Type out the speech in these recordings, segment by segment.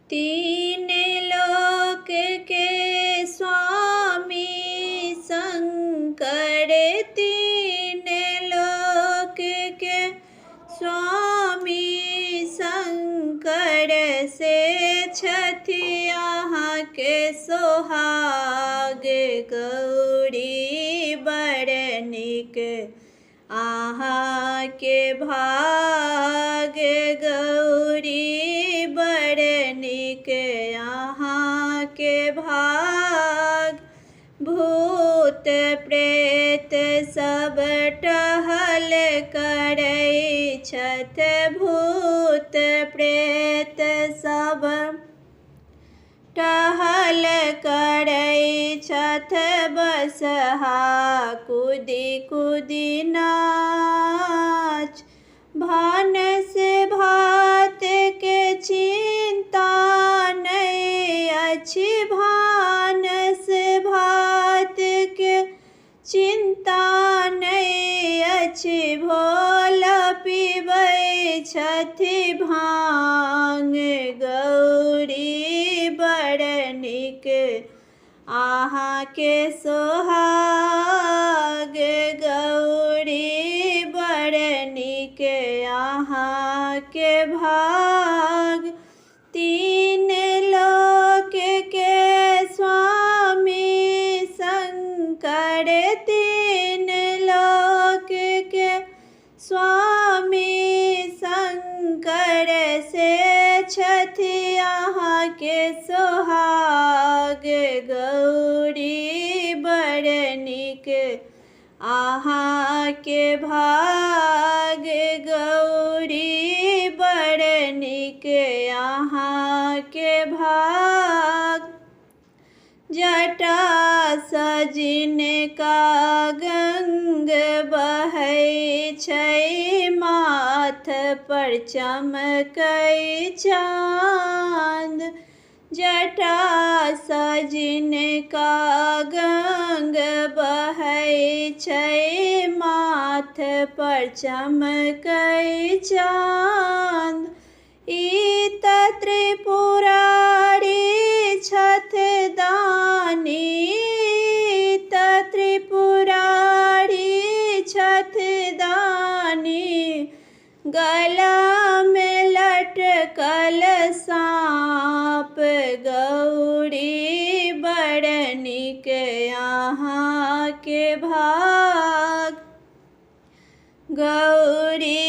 तीन लोक के स्वामी शंकर, तीन लोक के स्वामी शंकर, से छथि यहाँ के सोहाग। गौरी बड़ नीक आहाँ के भाग। गौरी बड़ नीक आहाँ के भाग। भूत प्रेत सब टहल करै छथ, भूत प्रेत सब टहल करै छथ। बसहा कूदि कूदि नाच, भानस भात के चिंता नहीं अछि, भानस भात के चिंता नहीं अछि। भोला पीबै छथि भांग। गौरी बड़ नीक आहाँ के सोहाग। गौरी बड़ नीक आहाँ के भाग। तीन लोक के स्वामी शंकर, तीन लोक के स्वामी शंकर, से छथि यहाँ के सोहाग। गौरी बड़ नीक आहाँ के भाग। गौरी बड़ नीक आहाँ के भाग। जटा सजिनका गंग बहै छै, माथ पर चमकै चाँद। जटा सजिनका गंग बहै छै, माथ पर चमकै चाँद। इत त्रिपुरारी छथ दानी, इत त्रिपुरारी छथ दानी। गला में लटकल साँप। गौरी बड़ नीक आहाँ के भाग। गौरी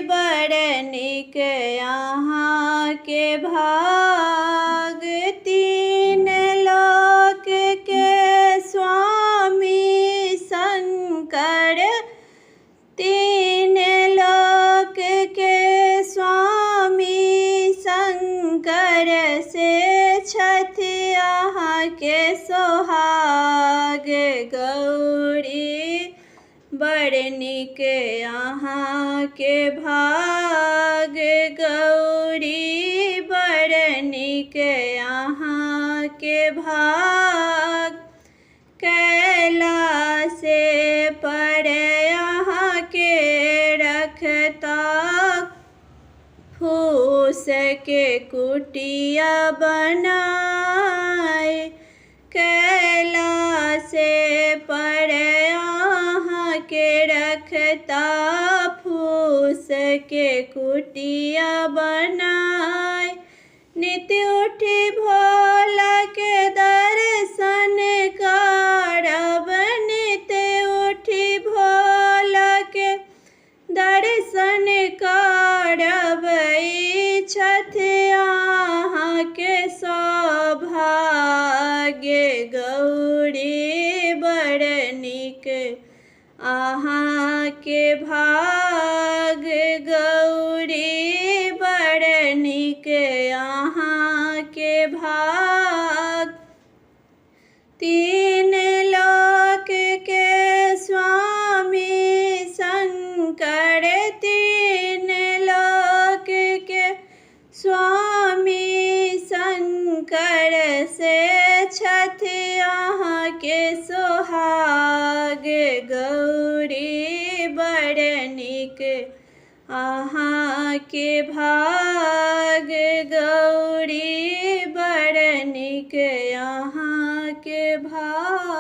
बड़ नीक आहाँ के भाग। तीन लोक के स्वामी शंकर, तीन लोक के स्वामी शंकर, से छथि यहाँ के सोहाग। गौरी बड़ नीक आहाँ के भाग। गौरी बड़ नीक आहाँ के भाग। कैलाश पर यहाँ के रखता, फूस के कुटिया बनाए। कैलाश पर यहाँ के रखता, फूस के कुटिया बनाए। नित्य उठी भोला के दर्शन करब, नित्य उठी भोला के दर्शन करब। छथ आहाँ के सौभाग्य। गौरी बड़ नीक आहाँ के भाग। गौरी बड़ नीक आहाँ के भाग। तीन लोक के स्वामी शंकर, तीन लोक के स्वामी शंकर, से छथ यहाँ के सोहाग। गौरी बड़ नीक आहाँ के भाग। गौरी नीक यहाँ के भाग।